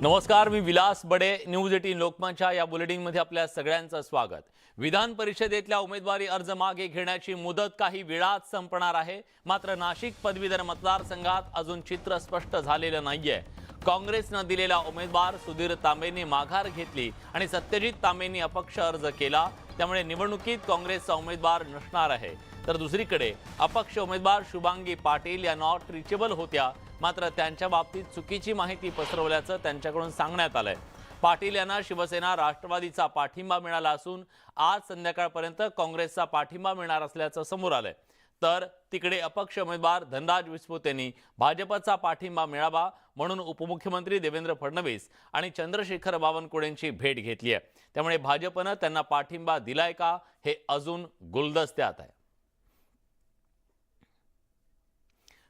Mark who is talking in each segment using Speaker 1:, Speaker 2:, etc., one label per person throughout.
Speaker 1: नमस्कार, मी विलास बडे. न्यूज 18 लोकमतच्या या बुलेटिनमध्ये आपल्या सगळ्यांचं स्वागत. विधान परिषदेतल्या उमेदवारी अर्ज मागे घेण्याची मुदत काही वेळात संपणार आहे. मात्र नाशिक पदवीधर मतदारसंघात अजून चित्र स्पष्ट झालेलं नाहीये. काँग्रेसनं दिलेला उमेदवार सुधीर तांबेंनी माघार घेतली आणि सत्यजित तांबेंनी अपक्ष अर्ज केला. त्यामुळे निवडणुकीत काँग्रेसचा उमेदवार नसणार आहे. तर दुसरीकडे अपक्ष उमेदवार शुभांगी पाटील या नॉट रिचेबल होत्या. मात्र त्यांच्या बाबतीत चुकीची माहिती पसरवल्याचं त्यांच्याकडून सांगण्यात आलंय. पाटील यांना शिवसेना राष्ट्रवादीचा पाठिंबा मिळाला असून आज संध्याकाळपर्यंत काँग्रेसचा पाठिंबा मिळणार असल्याचं समोर आलंय. तर तिकडे अपक्ष उमेदवार धनराज विस्पुत यांनी भाजपचा पाठिंबा मिळावा म्हणून उपमुख्यमंत्री देवेंद्र फडणवीस आणि चंद्रशेखर बावनकुळेंची भेट घेतली आहे. त्यामुळे भाजपनं त्यांना पाठिंबा दिलाय का हे अजून गुलदस्त्यात आहे.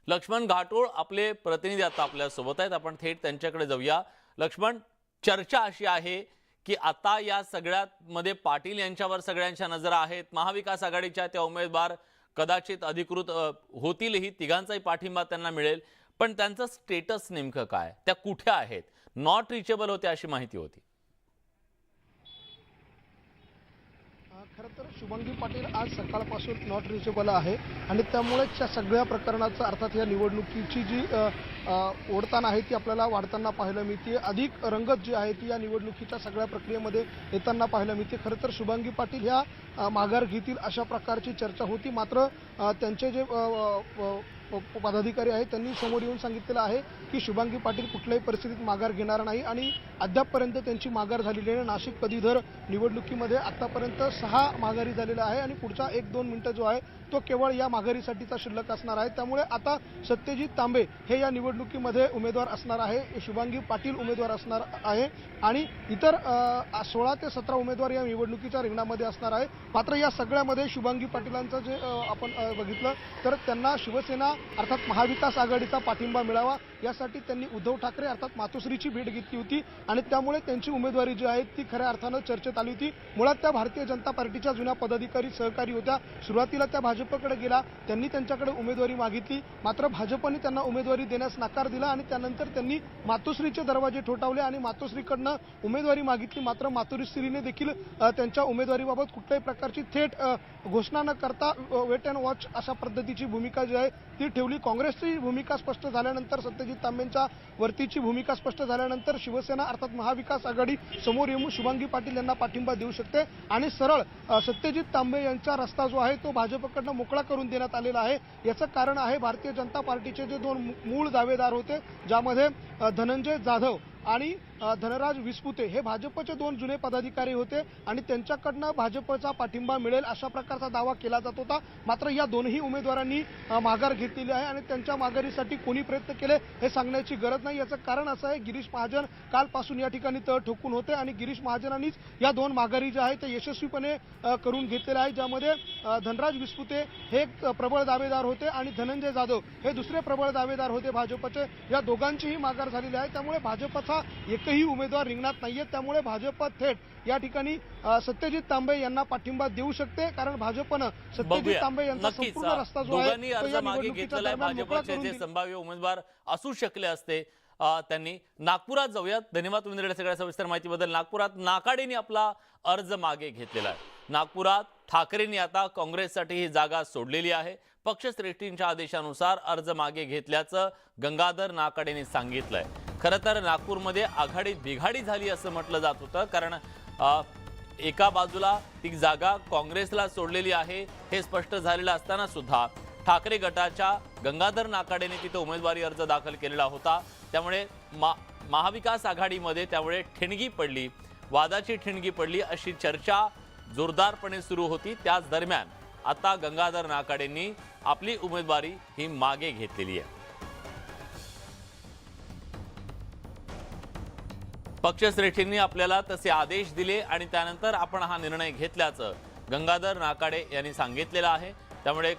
Speaker 1: लक्ष्मण घाटोळ आपले प्रतिनिधी आता आपल्या सोबत आहेत. आपण थेट त्यांच्याकडे जाऊया. लक्ष्मण, चर्चा अशी आहे की आता या सगळ्यात मध्ये पाटील यांच्यावर सगळ्यांच्या नजरा आहेत. महाविकास आघाडीच्या त्या उमेदवार कदाचित अधिकृत होतीलही, तिघांचाही पाठिंबा त्यांना मिळेल. पण त्यांचं स्टेटस नेमकं काय, त्या कुठे आहेत? नॉट रिचेबल होते अशी माहिती होती.
Speaker 2: खरं तर शुभांगी पाटील आज सकाळपासून नॉट रिचेबल आहे आणि त्यामुळेच या सगळ्या प्रकरणाचं अर्थात या निवडणुकीची जी ओढताना आहे ती आपल्याला वाढताना पाहायला मिळते. अधिक रंगत जी आहे ती या निवडणुकीच्या सगळ्या प्रक्रियेमध्ये येताना पाहायला मिळते. खरं तर शुभांगी पाटील ह्या माघार घेतील अशा प्रकारची चर्चा होती. मात्र त्यांचे जे पदाधिकारी आहेत त्यांनी समोर येऊन सांगितलेलं आहे की शुभांगी पाटील कुठल्याही परिस्थितीत माघार घेणार नाही आणि अद्यापपर्यंत त्यांची माघार झालेली आहे. नाशिक पदवीधर निवडणुकीमध्ये आतापर्यंत 6 माघारी झालेला आहे आणि पुढचा 1-2 मिनिटं जो आहे तो केवळ या माघारीसाठीचा शिल्लक असणार आहे. त्यामुळे आता सत्यजित तांबे हे या निवडणुकीमध्ये उमेदवार असणार आहे, शुभांगी पाटील उमेदवार असणार आहे आणि इतर 16 ते 17 उमेदवार या निवडणुकीच्या रिंगणामध्ये असणार आहे. मात्र या सगळ्यामध्ये शुभांगी पाटीलांचं जे आपण बघितलं तर त्यांना शिवसेना अर्थात महाविकास आघाडीचा पाठिंबा मिळावा यासाठी त्यांनी उद्धव ठाकरे अर्थात मातोश्रीची भेट घेतली होती आणि त्यामुळे त्यांची उमेदवारी जी आहे ती खऱ्या अर्थानं चर्चेत आली होती. मुळात त्या भारतीय जनता पार्टीच्या जुन्या पदाधिकारी सहकारी होत्या. सुरुवातीला त्या भाजपकडे गेला, त्यांनी त्यांच्याकडे उमेदवारी मागितली. मात्र भाजपने त्यांना उमेदवारी देण्यास नकार दिला आणि त्यानंतर त्यांनी मातोश्रीचे दरवाजे ठोठावले आणि मातोश्रीकडनं उमेदवारी मागितली. मात्र मातोश्रीने देखील त्यांच्या उमेदवारीबाबत कुठल्याही प्रकारची थेट घोषणा न करता वेट अँड वॉच अशा पद्धतीची भूमिका जी आहे ती ठेवली. काँग्रेसची भूमिका स्पष्ट झाल्यानंतर, सत्यजित तांबेंच्या वरतीची भूमिका स्पष्ट झाल्यानंतर शिवसेना अर्थात महाविकास आघाडी समोर येऊन शुभांगी पाटील यांना पाठिंबा देऊ शकते आणि सरळ सत्यजित तांबे यांचा रस्ता जो आहे तो भाजपकडनं मोकळा करून देण्यात आलेला आहे. याचं कारण आहे भारतीय जनता पार्टीचे जे 2 मूळ दावेदार होते ज्यामध्ये धनंजय जाधव आणि धनराज विस्पुते हे भाजपचे 2 जुने पदाधिकारी होते आणि त्यांच्याकडनं भाजपचा पाठिंबा मिळेल अशा प्रकारचा दावा केला जात होता. मात्र या दोन्ही उमेदवारांनी माघार घेतलेली आहे आणि त्यांच्या माघारीसाठी कोणी प्रयत्न केले हे सांगण्याची गरज नाही. याचं कारण असं आहे गिरीश महाजन कालपासून या ठिकाणी तळ ठोकून होते आणि गिरीश महाजनांनीच या 2 माघारी ज्या आहेत त्या यशस्वीपणे करून घेतलेल्या आहे. ज्यामध्ये धनराज विस्पुते हे एक प्रबळ दावेदार होते आणि धनंजय जाधव हे दुसरे प्रबळ दावेदार होते भाजपचे. या दोघांचीही माघार झालेली आहे. त्यामुळे भाजपचा एकही उमेदवार रिंगणात नाहीये. त्यामुळे भाजप थेट या ठिकाणी सत्यजित तांबे यांना पाठिंबा देऊ शकते कारण भाजपनं सत्यजित तांबे यांचा संपूर्ण रस्ता जो आहे तो या निवडणुकीच्या दरम्यान मोकळा करून दिला.
Speaker 1: संभाव्य उमेदवार असू शकले असते त्यांनी. नागपुरात जाऊयात. धन्यवाद तुम्ही सगळ्या सविस्तर माहितीबद्दल. नागपुरात नाकाडेंनी आपला अर्ज मागे घेतलेला आहे. नागपुरात ठाकरेंनी आता काँग्रेससाठी ही जागा सोडलेली आहे. पक्षश्रेष्ठींच्या आदेशानुसार अर्ज मागे घेतल्याचं गंगाधर नाकाडेंनी सांगितलंय. खरं तर नागपूरमध्ये आघाडीत बिघाडी झाली असं म्हटलं जात होतं कारण एका बाजूला ती जागा काँग्रेसला सोडलेली आहे हे स्पष्ट झालेलं असताना सुद्धा ठाकरे गटाच्या गंगाधर नाकाडेंनी तिथे उमेदवारी अर्ज दाखल केलेला होता. त्यामुळे महाविकास आघाडीमध्ये त्यामुळे ठिणगी पडली, वादाची ठिणगी पडली अशी चर्चा जोरदारपणे सुरू होती. त्याच दरम्यान आता गंगाधर नाकाडेंनी आपली उमेदवारी ही मागे घेतलेली आहे. पक्षश्रेष्ठींनी आपल्याला तसे आदेश दिले आणि त्यानंतर आपण हा निर्णय घेतल्याचं गंगाधर नाकाडे यांनी सांगितलेलं आहे. त्यामुळे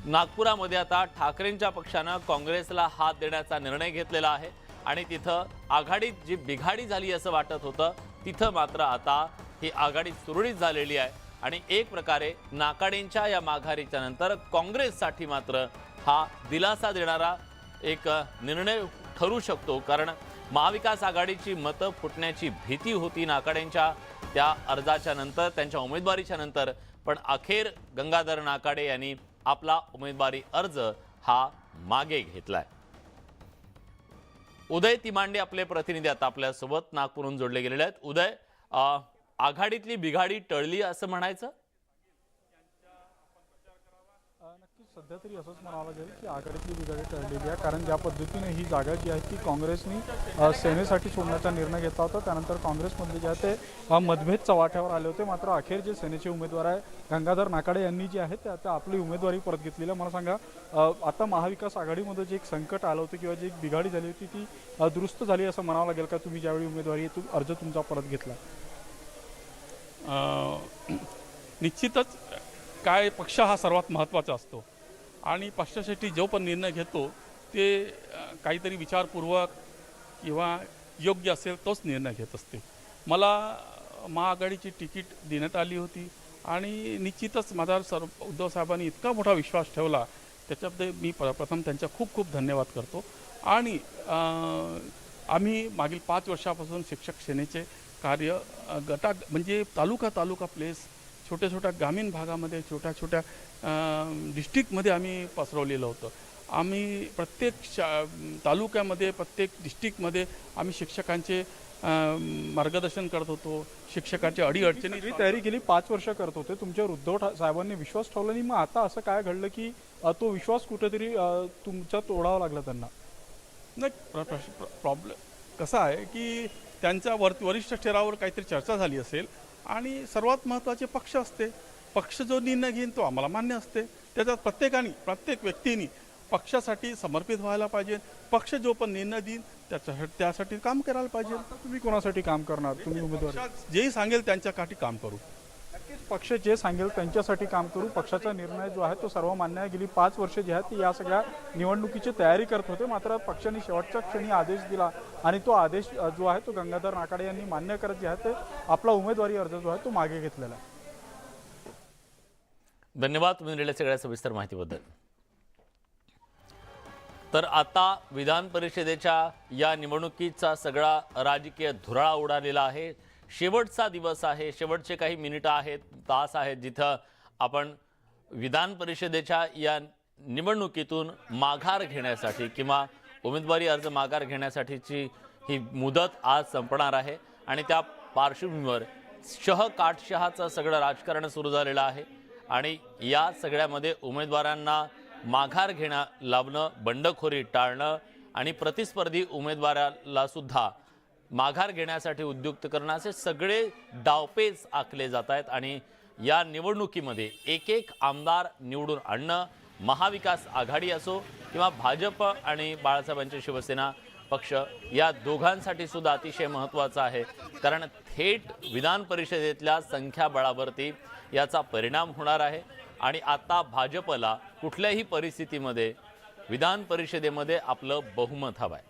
Speaker 1: नागपुरामध्ये आता ठाकरेंच्या पक्षानं काँग्रेसला हात देण्याचा निर्णय घेतलेला आहे आणि तिथं आघाडीत जी बिघाडी झाली असं वाटत होतं तिथं मात्र आता ही आघाडी सुरळीत झालेली आहे आणि एक प्रकारे नाकाडेंच्या या माघारीच्या नंतर काँग्रेससाठी मात्र हा दिलासा देणारा एक निर्णय ठरू शकतो कारण महाविकास आघाडीची मतं फुटण्याची भीती होती नाकाडेंच्या त्या अर्जाच्या नंतर, त्यांच्या उमेदवारीच्या नंतर, पण अखेर गंगाधर नाकाडे यांनी आपला उमेदवारी अर्ज हा मागे घेतलाय. उदय तिमांडे आपले प्रतिनिधी आता आपल्या सोबत नागपूरहून जोडले गेलेले आहेत. उदय, आघाडीतली बिघाडी टळली असं म्हणायचं?
Speaker 3: नक्कीच सध्या तरी असंच म्हणावं लागेल की आघाडीतली बिघाडी टळलेली आहे, कारण ज्या पद्धतीने ही जागा जी आहे ती काँग्रेसनी सेनेसाठी सोडण्याचा निर्णय घेतला होता. त्यानंतर काँग्रेसमधले जे आहे ते मतभेद चव्हाट्यावर आले होते. मात्र अखेर जे सेनेचे उमेदवार आहे गंगाधर नाकाडे यांनी जे आहे ते आता आपली उमेदवारी परत घेतलेली आहे. मला सांगा, आता महाविकास आघाडीमध्ये जे एक संकट आलं होतं किंवा जी एक बिघाडी झाली होती ती दुरुस्त झाली असं म्हणावं लागेल का, तुम्ही ज्यावेळी उमेदवारी अर्ज तुमचा परत घेतला?
Speaker 4: निश्चितच काय, पक्ष हा सर्वात महत्त्वाचा असतो आणि पक्षासाठी जो पण निर्णय घेतो ते काहीतरी विचारपूर्वक किंवा योग्य असेल तोच निर्णय घेत असते. मला महाआघाडीची तिकीट देण्यात आली होती आणि निश्चितच माझा उद्धव साहेबांनी इतका मोठा विश्वास ठेवला, त्याच्याबद्दल मी प्रथम त्यांचा खूप खूप धन्यवाद करतो. आणि आम्ही मागील 5 वर्षापासून शिक्षक सेनेचे कार्य म्हणजे तालुका प्लेस, छोट्या छोट्या ग्रामीण भागामध्ये, छोट्या छोट्या डिस्ट्रिक्टमध्ये आम्ही पसरवलेलं होतं. आम्ही प्रत्येक तालुक्यामध्ये, प्रत्येक डिस्ट्रिक्टमध्ये आम्ही शिक्षकांचे मार्गदर्शन करत होतो. शिक्षकांच्या अडीअडचणी
Speaker 3: तयारी केली, 5 वर्ष करत होते. तुमच्यावर उद्धव साहेबांनी विश्वास ठेवला नाही, मग आता असं काय घडलं की तो विश्वास कुठेतरी तुमच्या तोडावा लागला त्यांना?
Speaker 4: नाही, प्रॉब्लेम कसा आहे की त्यांच्या वरिष्ठ स्तरावर काहीतरी चर्चा झाली असेल आणि सर्वात महत्त्वाचे पक्ष असते. पक्ष जो निर्णय घेईन तो आम्हाला मान्य असते. त्याच्यात प्रत्येक व्यक्तीने पक्षासाठी समर्पित व्हायला पाहिजे. पक्ष जो पण निर्णय देईन त्यासाठी काम करायला पाहिजे.
Speaker 3: तुम्ही कोणासाठी काम करणार? तुम्ही उमेदवार
Speaker 4: जेही सांगेल त्यांच्यासाठी काम करू.
Speaker 3: नक्कीच पक्ष जे सांगेल त्यांच्यासाठी काम करू. पक्षाचा निर्णय जो आहे तो सर्वमान्य आहे. गेली 5 वर्ष जी आहेत ती या सगळ्या निवडणुकीची तयारी करत होते. मात्र पक्षाने शेवटच्या क्षणी आदेश दिला आणि तो आदेश जो आहे तो गंगाधर नाकाडे यांनी मान्य करत जे आहे ते आपला उमेदवारी अर्ज जो आहे तो मागे घेतलेला आहे.
Speaker 1: धन्यवाद तुम्ही दिलेल्या सगळ्या सविस्तर माहितीबद्दल. तर आता विधान परिषदेच्या या निवडणुकीचा सगळा राजकीय धुराळा उडालेला आहे. शेवटचा दिवस आहे, शेवटचे काही मिनिटं आहेत, तास आहेत, जिथं आपण विधान परिषदेच्या या निवडणुकीतून माघार घेण्यासाठी किंवा उमेदवारी अर्ज माघार घेण्यासाठीची ही मुदत आज संपणार आहे. आणि त्या पार्श्वभूमीवर काटशहाचं सगळं राजकारण सुरू झालेलं आहे. आणि या सगळ्यामध्ये उमेदवारांना माघार लावणं, बंडखोरी टाळणं आणि प्रतिस्पर्धी उमेदवाराला सुद्धा माघार घेण्यासाठी उद्युक्त करणं, असे सगळे डावपेच आखले जात आहेत. आणि या निवडणुकीमध्ये एक आमदार निवडून आणणं, महाविकास आघाडी असो किंवा भाजप आणि बाळासाहेबांची शिवसेना पक्ष, या दोघांसाठी सुद्धा अतिशय महत्त्वाचं आहे. कारण थेट विधान परिषदेतल्या संख्याबळावरती याचा परिणाम होणार आहे. आणि आता भाजपला कुठल्याही परिस्थितीमध्ये विधान परिषदेमध्ये आपलं बहुमत हवं आहे.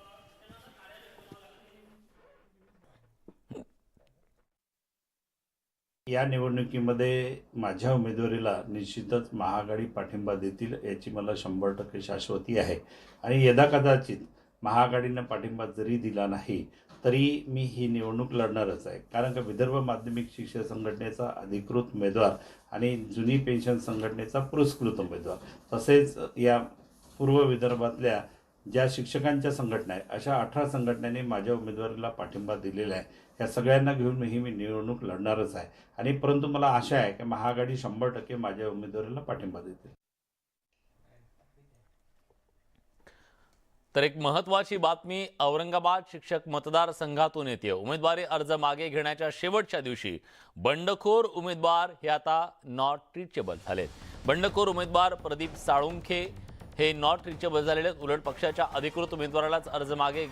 Speaker 5: या निवडणुकीमध्ये माझ्या उमेदवारीला निश्चितच महाआघाडी पाठिंबा देतील याची मला 100% शाश्वती आहे. आणि यदाकदाचित महाआघाडीनं पाठिंबा जरी दिला नाही तरी मी ही निवडणूक लढणारच आहे. कारण का विदर्भ माध्यमिक शिक्षक संघटनेचा अधिकृत उमेदवार आणि जुनी पेन्शन संघटनेचा पुरस्कृत उमेदवार, तसेच या पूर्व विदर्भातल्या ज्या शिक्षकांच्या संघटना आहे अशा 18 संघटनांनी माझ्या उमेदवारीला पाठिंबा दिलेला आहे. या सगळ्यांना घेऊन मी निवडणूक लढणारच आहे. आणि परंतु मला आशा आहे की महाआघाडी 100% माझ्या उमेदवारीला पाठिंबा देते.
Speaker 1: तर एक महत्त्वाची बातमी औरंगाबाद शिक्षक मतदारसंघातून येते. उमेदवारी अर्ज मागे घेण्याच्या शेवटच्या दिवशी बंडखोर उमेदवार हे आता नॉट रिचेबल झालेत. बंडखोर उमेदवार प्रदीप साळुंखे हे नॉट रिचेबल झालेले आहेत. उलट पक्षाच्या अधिकृत उमेदवारालाच अर्ज मागे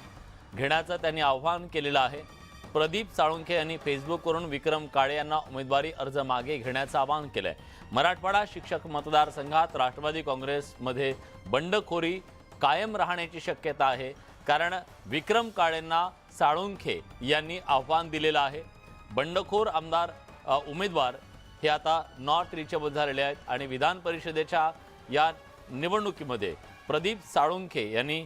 Speaker 1: घेण्याचं त्यांनी आवाहन केलेलं आहे. प्रदीप साळुंखे यांनी फेसबुकवरून विक्रम काळे यांना उमेदवारी अर्ज मागे घेण्याचं आवाहन केलंय. मराठवाडा शिक्षक मतदारसंघात राष्ट्रवादी काँग्रेसमध्ये बंडखोरी कायम राहण्याची शक्यता आहे. कारण विक्रम काळेंना साळुंखे यांनी आव्हान दिलेलं आहे. बंडखोर उमेदवार हे आता नॉट रिचेबल झालेले आहेत. आणि विधान परिषदेच्या या निवडणुकीमध्ये प्रदीप साळुंखे यांनी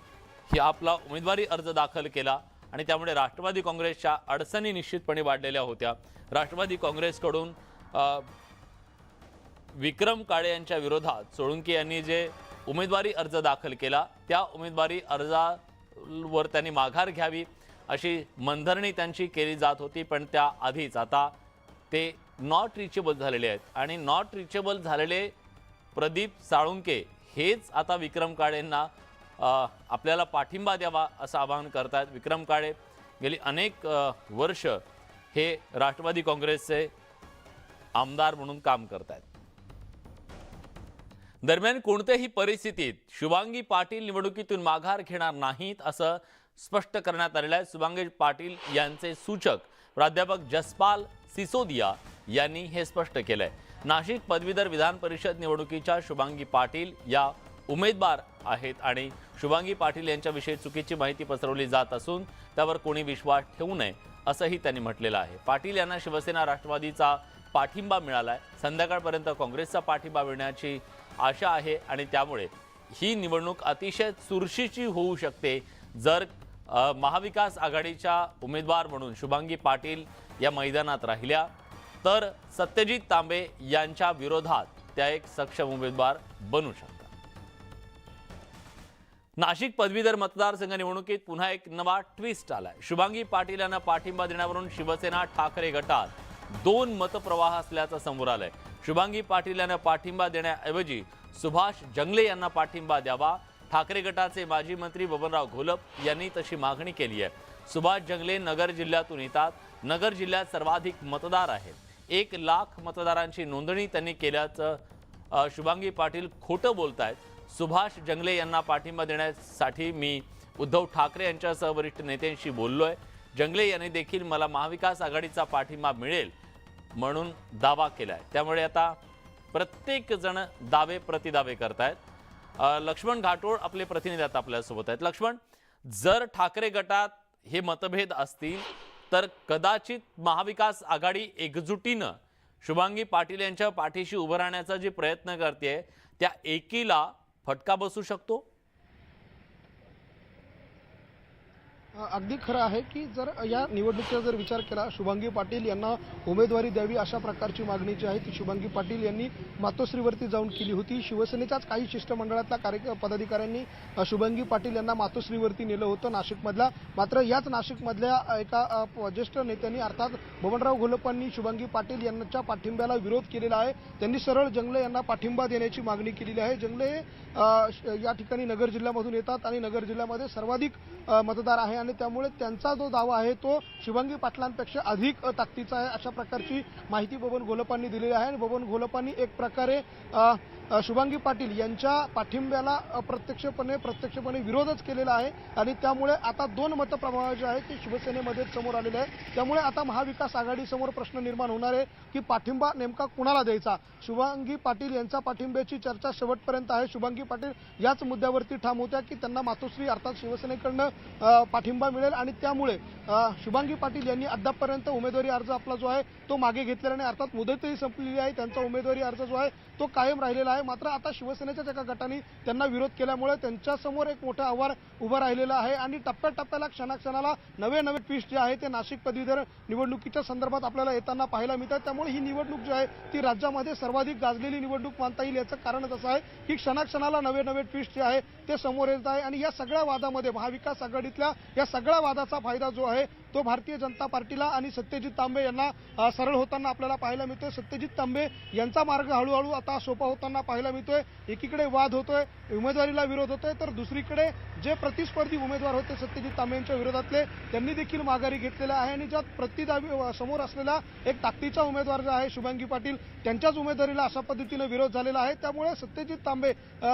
Speaker 1: आपला उमेदवारी अर्ज दाखल केला आणि त्यामुळे राष्ट्रवादी काँग्रेसच्या अडचणी निश्चितपणे वाढलेल्या होत्या. राष्ट्रवादी काँग्रेसकडून विक्रम काळे यांच्या विरोधात सोळंके यांनी जे उमेदवारी अर्ज दाखल केला त्या उमेदवारी अर्जावर त्यांनी माघार घ्यावी अशी मनधरणी त्यांची केली जात होती. पण त्याआधीच आता ते नॉट रिचेबल झालेले आहेत आणि नॉट रिचेबल झालेले प्रदीप साळुंके हेच आता विक्रम काळेंना आपल्याला पाठिंबा द्यावा असं आवाहन करतात. विक्रम काळे गेली अनेक वर्ष हे राष्ट्रवादी काँग्रेसचे आमदार म्हणून काम करतात. दरम्यान कोणत्याही परिस्थितीत शुभांगी पाटील निवडणुकीतून माघार घेणार नाहीत असं स्पष्ट करण्यात आलेलं आहे. शुभांगी पाटील यांचे सूचक प्राध्यापक जसपाल सिसोदिया यांनी हे स्पष्ट केलंय. नाशिक पदवीधर विधान परिषद निवडणुकीच्या शुभांगी पाटील या उमेदवार आहेत आणि शुभांगी पाटील यांच्याविषयी चुकीची माहिती पसरवली जात असून त्यावर कोणी विश्वास ठेवू नये असंही त्यांनी म्हटलेलं आहे. पाटील यांना शिवसेना राष्ट्रवादीचा पाठिंबा मिळालाय. संध्याकाळपर्यंत काँग्रेसचा पाठिंबा मिळण्याची आशा आहे आणि त्यामुळे ही निवडणूक अतिशय चुरशीची होऊ शकते जर महाविकास आघाडीच्या उमेदवार म्हणून शुभांगी पाटील या मैदानात राहिल्या तर सत्यजित तांबे यांच्या विरोधात त्या एक सक्षम उमेदवार बनू शकतात. नाशिक पदवीधर मतदारसंघ निवडणुकीत पुन्हा एक नवा ट्विस्ट आलाय. शुभांगी पाटील यांना पाठिंबा देण्यावरून शिवसेना ठाकरे गटात 2 मतप्रवाह असल्याचं समोर आलंय. शुभांगी पाटील यांना पाठिंबा देण्याऐवजी सुभाष जंगले यांना पाठिंबा द्यावा. ठाकरे गटाचे माजी मंत्री बबनराव घोलप यांनी तशी मागणी केली आहे. सुभाष जंगले नगर जिल्ह्यातून येतात. नगर जिल्ह्यात सर्वाधिक मतदार आहेत. 1 लाख मतदारांची नोंदणी त्यांनी केल्याचं शुभांगी पाटील खोटं बोलतायत. सुभाष जंगले यांना पाठिंबा देण्यासाठी मी उद्धव ठाकरे यांच्यासह वरिष्ठ नेत्यांशी बोललोय. जंगले यांनी देखील मला महाविकास आघाडीचा पाठिंबा मिळेल म्हणून दावा केलाय. त्यामुळे आता प्रत्येक जण दावे प्रतिदावे करतायत. लक्ष्मण घाटोळ आपले प्रतिनिधी आता आपल्यासोबत आहेत. लक्ष्मण, जर ठाकरे गटात हे मतभेद असतील तर कदाचित महाविकास आघाडी एकजुटीनं शुभांगी पाटील यांच्या पाठीशी उभं राहण्याचा जे प्रयत्न करते त्या एकीला फटका बसू शकतो.
Speaker 2: अगदी खरं आहे की जर या निवडणुकीचा जर विचार केला शुभांगी पाटील यांना उमेदवारी द्यावी अशा प्रकारची मागणी जी आहे ती शुभांगी पाटील यांनी मातोश्रीवरती जाऊन केली होती. शिवसेनेच्याच काही शिष्टमंडळातल्या पदाधिकाऱ्यांनी शुभांगी पाटील यांना मातोश्रीवरती नेलं होतं नाशिकमधल्या. मात्र याच नाशिकमधल्या एका ज्येष्ठ नेत्यांनी अर्थात बबनराव घोलपांनी शुभांगी पाटील यांच्या पाठिंब्याला विरोध केलेला आहे. त्यांनी सरळ जंगले यांना पाठिंबा देण्याची मागणी केलेली आहे. जंगले या ठिकाणी नगर जिल्ह्यामधून येतात आणि नगर जिल्ह्यामध्ये सर्वाधिक मतदार आहे आणि त्यामुळे त्यांचा जो दावा आहे तो शुभांगी पाटलांपेक्षा अधिक ताकदीचा आहे अशा प्रकारची माहिती बबन घोलपांनी दिलेली आहे. आणि बबन घोलपांनी एक प्रकारे शुभांगी पाटील यांच्या पाठिंब्याला प्रत्यक्षपणे विरोधच केलेला आहे आणि त्यामुळे आता 2 मतप्रवाह जे आहेत ते शिवसेनेमध्ये समोर आलेले आहे. त्यामुळे आता महाविकास आघाडीसमोर प्रश्न निर्माण होणार आहे की पाठिंबा नेमका कुणाला द्यायचा. शुभांगी पाटील यांच्या पाठिंब्याची चर्चा शेवटपर्यंत आहे. शुभांगी पाटील याच मुद्द्यावरती ठाम होत्या की त्यांना मातोश्री अर्थात शिवसेनेकडनं पाठिंबा मिळेल आणि त्यामुळे शुभांगी पाटील यांनी अद्यापपर्यंत उमेदवारी अर्ज आपला जो आहे तो मागे घेतलेला नाही. अर्थात मुदतही संपलेली आहे. त्यांचा उमेदवारी अर्ज जो आहे तो कायम राहिलेला आहे. मात्र आता शिवसेनेच्याच एका गटाने त्यांना विरोध केल्यामुळे त्यांच्यासमोर एक मोठं आव्हान उभं राहिलेलं आहे आणि टप्प्याटप्प्याला क्षणाक्षणाला नवे ट्विस्ट जे आहे ते नाशिक पदवीधर निवडणुकीच्या संदर्भात आपल्याला येताना पाहायला मिळतात. त्यामुळे ही निवडणूक जी आहे ती राज्यामध्ये सर्वाधिक गाजलेली निवडणूक मानता येईल. याचं कारणच असं आहे की क्षणाक्षणाला नवे ट्विस्ट जे आहे ते समोर येत आहे आणि या सगळ्या वादामध्ये महाविकास आघाडीतल्या या सगळ्या वादाचा फायदा जो आहे तो भारतीय जनता पार्टीला आणि सत्यजित तांबे यांना सरळ होताना आपल्याला पाहायला मिळतोय. सत्यजित तांबे यांचा मार्ग हळूहळू आता सोपा होताना पाहायला मिळतोय. एकीकडे वाद होतोय, उमेदवारीला विरोध होतोय तर दुसरीकडे जे प्रतिस्पर्धी उमेदवार होते सत्यजित तांबे यांच्या विरोधातले त्यांनी देखील माघारी घेतलेला आहे आणि ज्यात समोर असलेला एक ताकदीचा उमेदवार जो आहे शुभांगी पाटील त्यांच्याच उमेदवारीला अशा पद्धतीने विरोध झालेला आहे. त्यामुळे सत्यजित तांबे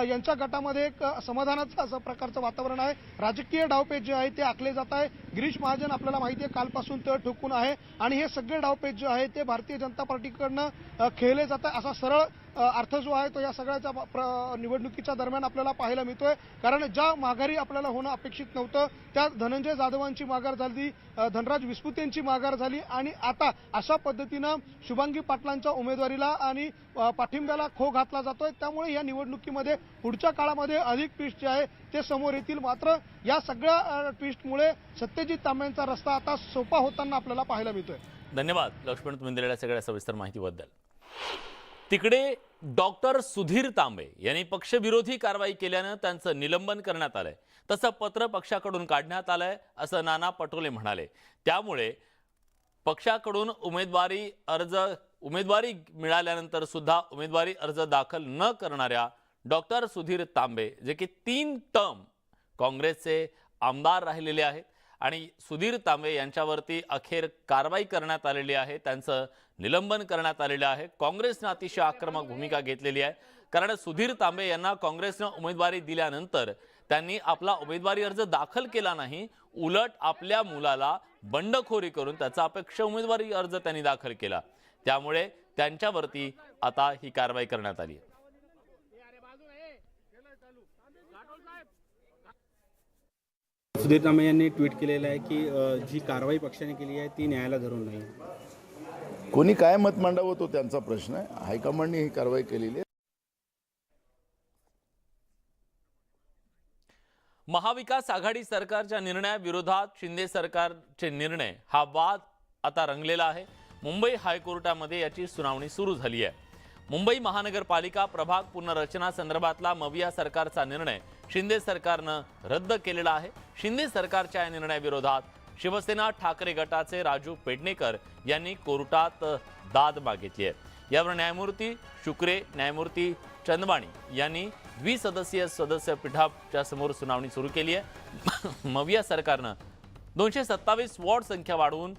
Speaker 2: यांच्या गटामध्ये एक समाधानाचं असं प्रकारचं वातावरण आहे. राजकीय डावपेच जे आहे ते आखले जात आहे. गिरीश महाजन आपल्याला माहिती आहे कालपासून तळ ठोकून आहे आणि हे सगळे डावपेच जे आहे ते भारतीय जनता पार्टीकडनं खेळले जात आहे. असा सरळ अर्थ जो आहे तो या सगळ्याच्या निवडणुकीच्या दरम्यान आपल्याला पाहायला मिळतोय. कारण ज्या माघारी आपल्याला होणं अपेक्षित नव्हतं त्या धनंजय जाधवांची माघार झाली, धनराज विस्पुतेंची माघार झाली आणि आता अशा पद्धतीनं शुभांगी पाटलांच्या उमेदवारीला आणि पाठिंब्याला खो घातला जातोय. त्यामुळे या निवडणुकीमध्ये पुढच्या काळामध्ये अधिक ट्विस्ट जे आहे ते समोर येतील. मात्र या सगळ्या ट्विस्टमुळे सत्यजित तांबेंचा रस्ता आता सोपा होताना आपल्याला पाहायला मिळतोय.
Speaker 1: धन्यवाद लक्ष्मण, तुम्ही दिलेल्या सगळ्या सविस्तर माहितीबद्दल. तिकडे डॉक्टर सुधीर तांबे यांनी पक्षविरोधी कारवाई केल्यानं त्यांचं निलंबन करण्यात आलंय. तसं पत्र पक्षाकडून काढण्यात आलंय असं नाना पटोले म्हणाले. त्यामुळे पक्षाकडून उमेदवारी मिळाल्यानंतर सुद्धा उमेदवारी अर्ज दाखल न करणाऱ्या डॉक्टर सुधीर तांबे, जे की 3 टर्म काँग्रेसचे आमदार राहिलेले आहेत आणि सुधीर तांबे यांच्यावरती अखेर कारवाई करण्यात आलेली आहे, त्यांचं निलंबन करण्यात आलेलं आहे. काँग्रेसने अतिशय आक्रमक भूमिका घेतलेली आहे. कारण सुधीर तांबे यांना काँग्रेसने उमेदवारी दिल्यानंतर त्यांनी आपला उमेदवारी अर्ज दाखल केला नाही, उलट आपल्या मुलाला बंडखोरी करून त्याचा अपेक्षा उमेदवारी अर्ज त्यांनी दाखल केला. त्यामुळे त्यांच्यावरती आता ही कारवाई करण्यात आली आहे.
Speaker 6: सुधीर तांबे यांनी ट्विट केलेलं आहे की जी कारवाई पक्षाने केली आहे ती न्यायाला धरून नाही.
Speaker 7: कोणी काय मत मांडावं तो त्यांचा प्रश्न आहे. हायकमांडने ही कारवाई केलेली आहे.
Speaker 1: महाविकास आघाडी सरकारच्या निर्णयाविरोधात शिंदे सरकारचे निर्णय हा वाद आता रंगलेला आहे. मुंबई हायकोर्टामध्ये याची सुनावणी सुरू झाली आहे. मुंबई महानगरपालिका प्रभाग पुनर्रचना संदर्भातला मविया सरकारचा निर्णय शिंदे सरकारनं रद्द केलेला आहे. शिंदे सरकारच्या या निर्णयाविरोधात शिवसेना ठाकरे गटाचे राजू पेडणेकर यांनी कोर्टात दाद मागितली आहे. यावर न्यायमूर्ती शुक्रे, न्यायमूर्ती चंदवाणी यांनी द्विसदस्यीय सदस्य पीठाच्या समोर सुनावणी सुरू केली आहे. मविया सरकारनं 227 वॉर्ड संख्या वाढवून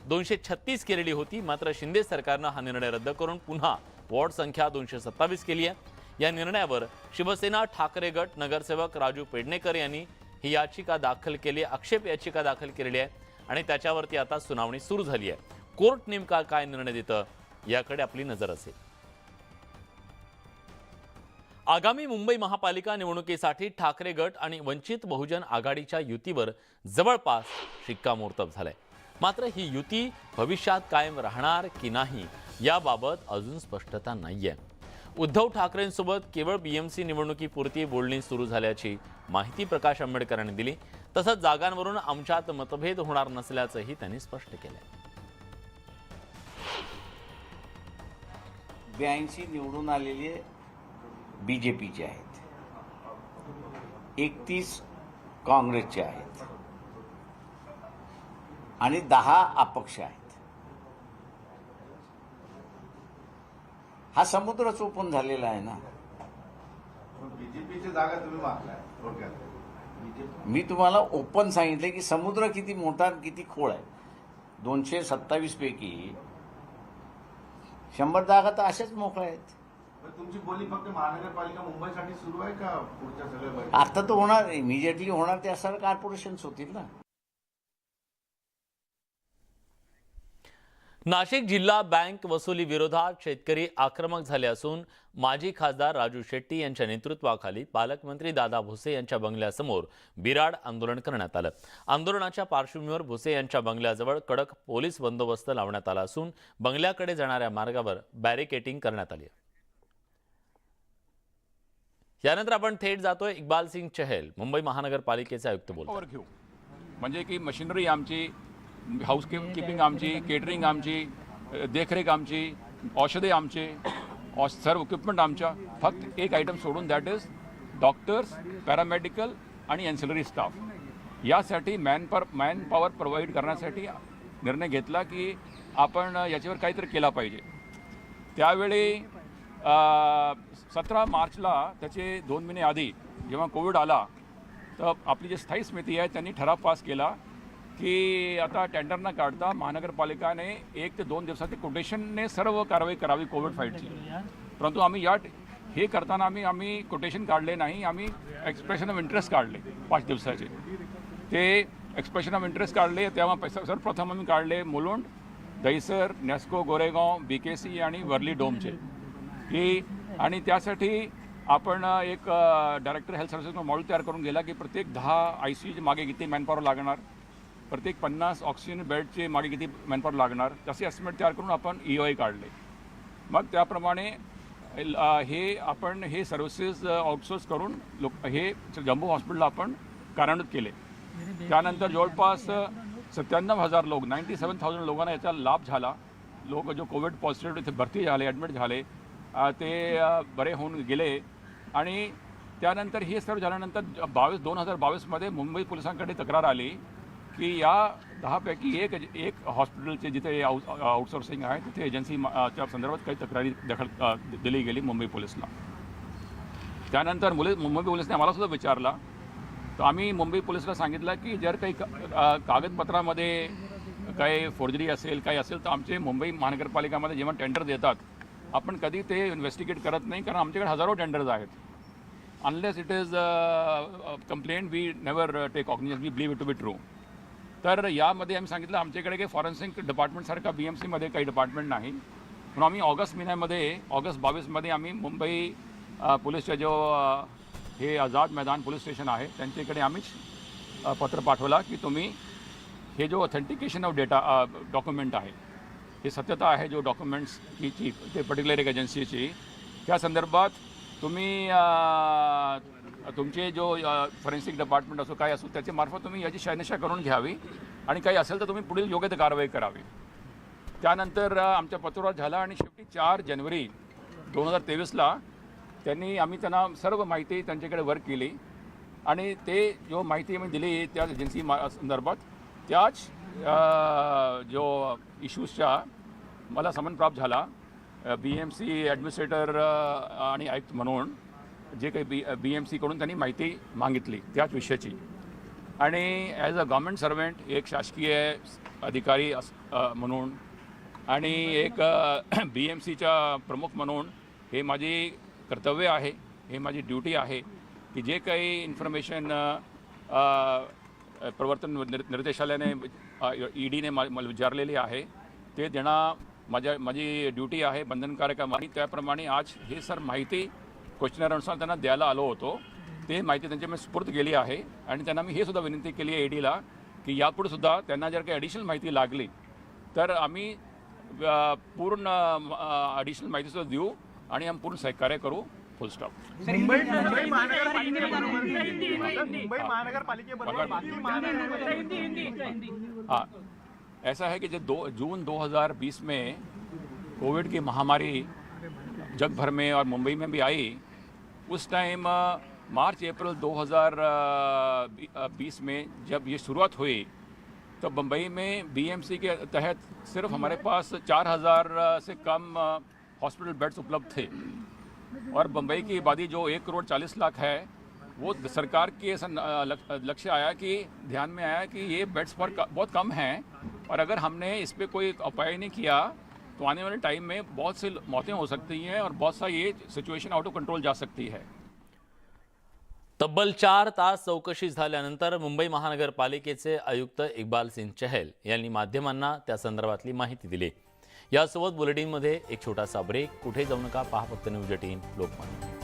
Speaker 1: 236 केलेली होती. मात्र शिंदे सरकारनं हा निर्णय रद्द करून पुन्हा वॉर्ड संख्या 227 केली आहे. या निर्णयावर शिवसेना ठाकरे गट नगरसेवक राजू पेडणेकर यांनी ही याचिका दाखल केली, आक्षेप याचिका दाखल केलेली आहे आणि त्याच्यावरती आता सुनावणी सुरू झाली आहे. कोर्ट नेमका काय निर्णय देतं याकडे आपली नजर असेल. आगामी मुंबई महापालिका निवडणुकीसाठी ठाकरे गट आणि वंचित बहुजन आघाडीच्या युतीवर जवळपास शिक्कामोर्तब झालंय. मात्र ही युती भविष्यात कायम राहणार की नाही याबाबत अजून स्पष्टता नाहीये. उद्धव ठाकरेंसोबत केवळ बीएमसी निवडणुकीपुरती बोलणी सुरू झाल्याची माहिती प्रकाश आंबेडकरांनी दिली. तसंच जागांवरून आमच्यात मतभेद होणार नसल्याचंही त्यांनी स्पष्ट केलंय.
Speaker 8: 82 निवडून आलेले बीजेपीचे आहेत, 31 काँग्रेसचे आहेत आणि 10 अपक्ष आहेत. हा समुद्र चोपून झालेला आहे ना.
Speaker 9: बीजेपीची जागा तुम्ही मागताय.
Speaker 8: मी तुम्हाला ओपन सांगितले की समुद्र किती मोठा किती खोल आहे. 227 पैकी 100 जागा तर अशाच मोकळ्या आहेत.
Speaker 9: तुमची बोली फक्त महानगरपालिका मुंबईसाठी सुरू आहे का पुढच्या सगळ्या?
Speaker 8: आता तर होणार, इमिजिएटली होणार त्या सर्व कॉर्पोरेशन्स होतील ना.
Speaker 1: नाशिक जिल्हा बँक वसुली विरोधात शेतकरी आक्रमक झाले असून माजी खासदार राजू शेट्टी यांच्या नेतृत्वाखाली पालकमंत्री दादा भुसे यांच्या बंगल्यासमोर बिराड आंदोलन करण्यात आलं. आंदोलनाच्या पार्श्वभूमीवर भुसे यांच्या बंगल्याजवळ कडक पोलीस बंदोबस्त लावण्यात आला असून बंगल्याकडे जाणाऱ्या मार्गावर बॅरिकेडिंग करण्यात आली. यानंतर आपण थेट जातोय इक्बाल सिंग चहल, मुंबई महानगरपालिकेचे आयुक्त बोलतात.
Speaker 10: घेऊ म्हणजे की मशिनरी आमची, हाऊस कीपिंग आमची, केटरिंग आमची, देखरेख आमची, औषधे आमचे, सर्व इक्विपमेंट आमच्या. फक्त एक आयटम सोडून, दॅट इज डॉक्टर्स, पॅरामेडिकल आणि एन्सिलरी स्टाफ. यासाठी मॅनपॉवर प्रोव्हाइड करण्यासाठी निर्णय घेतला की आपण याच्यावर काहीतरी केला पाहिजे. त्यावेळी 17 मार्चला त्याचे 2 महिने आधी जेव्हा कोविड आला तर आपली जी स्थायी समिती आहे त्यांनी ठराव पास केला की आता टेंडर न काढता महानगरपालिकाने 1 ते 2 दिवसात कोटेशनने सर्व कारवाई करावी कोविड फाईटची. परंतु आम्ही हे करताना आम्ही कोटेशन काढले नाही, आम्ही एक्सप्रेशन ऑफ इंटरेस्ट काढले 5 दिवसाचे. ते एक्सप्रेशन ऑफ इंटरेस्ट काढले तेव्हा पैसा सर्वप्रथम आम्ही काढले मुलुंड, दहिसर, नेस्को, गोरेगाव, BKC आणि वर्ली डोमचे. की आणि त्यासाठी आपण एक डायरेक्टर हेल्थ सर्व्हिसेस मॉडेल तयार करून गेला की प्रत्येक 10 ICUचे मागे किती मॅनपॉवर लागणार, प्रत्येक 50 ऑक्सिजन बेडचे मागे किती मॅनपॉवर लागणार, तसे एस्टिमेट तयार करून आपण EOI काढले. मग त्याप्रमाणे हे सर्व्हिसेस आउटसोर्स करून हे जम्बो हॉस्पिटलला आपण कार्यान्वित केले. त्यानंतर जवळपास 97,000 लोक 97,000 लोकांना याचा लाभ झाला. लोक जो कोविड पॉझिटिव्ह इथे भरती झाले, ॲडमिट झाले, ते बरे होऊन गेले. आणि त्यानंतर हे सर्व झाल्यानंतर 2022मध्ये मुंबई पोलिसांकडे तक्रार आली की या 10 पैकी एक हॉस्पिटलचे जिथे आउटसोर्सिंग आहे तिथे एजन्सीच्या संदर्भात काही तक्रारी दिली गेली मुंबई पोलिसला. त्यानंतर मुंबई पोलिसने आम्हाला सुद्धा विचारला, तर आम्ही मुंबई पोलिसला सांगितलं की जर काही कागदपत्रामध्ये काही फोर्जरी असेल काही असेल तर आमचे मुंबई महानगरपालिकामध्ये जेव्हा टेंडर देतात आपण कधी ते इन्व्हेस्टिगेट करत नाही, कारण आमच्याकडे हजारो टेंडर्स आहेत. Unless it is complaint we never take cognizance, we believe it to be true. तर यामध्ये आम्ही सांगितलं आमच्याकडे काही फॉरेन्सिक डिपार्टमेंटसारखा BMCमध्ये काही डिपार्टमेंट नाही, म्हणून आम्ही ऑगस्ट 22मध्ये आम्ही मुंबई पोलीसच्या जो हे आझाद मैदान पोलीस स्टेशन आहे त्यांच्याकडे आम्हीच पत्र पाठवला की तुम्ही हे जो ऑथेंटिकेशन ऑफ डेटा डॉक्युमेंट आहे, हे सत्यता आहे जो डॉक्युमेंट्सची ते पर्टिक्युलर एक एजन्सीची, त्या संदर्भात तुम्ही तुमचे जो फॉरेन्सिक डिपार्टमेंट असो काय असो त्याच्या मार्फत तुम्ही याची शहानिशा करून घ्यावी आणि काही असेल तर तुम्ही पुढील योग्य ते कारवाई करावी. त्यानंतर आमच्या पत्रावर झाला आणि शेवटी 4 जानेवारी 2023ला आम्ही त्यांना सर्व माहिती त्यांच्याकडे वर्क केली आणि ते जो माहिती आम्ही दिली त्या एजन्सी संदर्भात त्याच जो इश्यूजच्या मला समन प्राप्त झाला. BMC ॲडमिनिस्ट्रेटर आणि आयुक्त म्हणून जे काही BMCकडून त्यांनी माहिती मागितली त्याच विषयाची, आणि ॲज अ गव्हर्मेंट सर्वंट एक शासकीय अधिकारी म्हणून आणि एक BMCचा प्रमुख म्हणून हे माझी कर्तव्य आहे, हे माझी ड्युटी आहे की जे काही इन्फॉर्मेशन प्रवर्तन निर्देशालयाने EDने मला विचारलेली आहे ते देणं माझी ड्युटी आहे, बंधनकारक आहे. आणि त्याप्रमाणे आज हे सर माहिती क्वेश्चनरनुसार त्यांना द्यायला आलो होतो, ते माहिती त्यांच्यामध्ये सुपूर्द केली आहे. आणि त्यांना मी हे सुद्धा विनंती केली आहे EDला की यापुढे सुद्धा त्यांना जर काही ॲडिशनल माहिती लागली तर आम्ही पूर्ण ॲडिशनल माहितीसुद्धा देऊ आणि आम्ही पूर्ण सहकार्य करू. फुल स्टॉप. हाँ, ऐसा है कि जब जून 2020 में कोविड की महामारी जग भर में और मुंबई में भी आई, उस टाइम मार्च अप्रैल 2020 में जब ये शुरुआत हुई तो मुंबई में BMC के तहत सिर्फ हमारे पास 4,000 से कम हॉस्पिटल बेड्स उपलब्ध थे और मुंबई की आबादी जो 1,40,00,000 है वो सरकार की ऐसा लक्ष्य आया कि ध्यान में आया कि ये बेड्स पर बहुत कम हैं और अगर हमने इस पर कोई उपाय नहीं किया तो आने वाले टाइम में बहुत सी मौतें हो सकती हैं और बहुत सा ये सिच्युएशन आउट ऑफ कंट्रोल जा सकती है.
Speaker 1: तब्बल 4 तास चौकशी झाल्यानंतर मुंबई महानगरपालिकेचे आयुक्त इक्बाल सिंग चहल यांनी माध्यमांना त्या संदर्भातली माहिती दिली. यासोबत बुलेटिनमध्ये एक छोटासा ब्रेक. कुठे जाऊ नका, पहा फक्त न्यूज 18 लोकमत.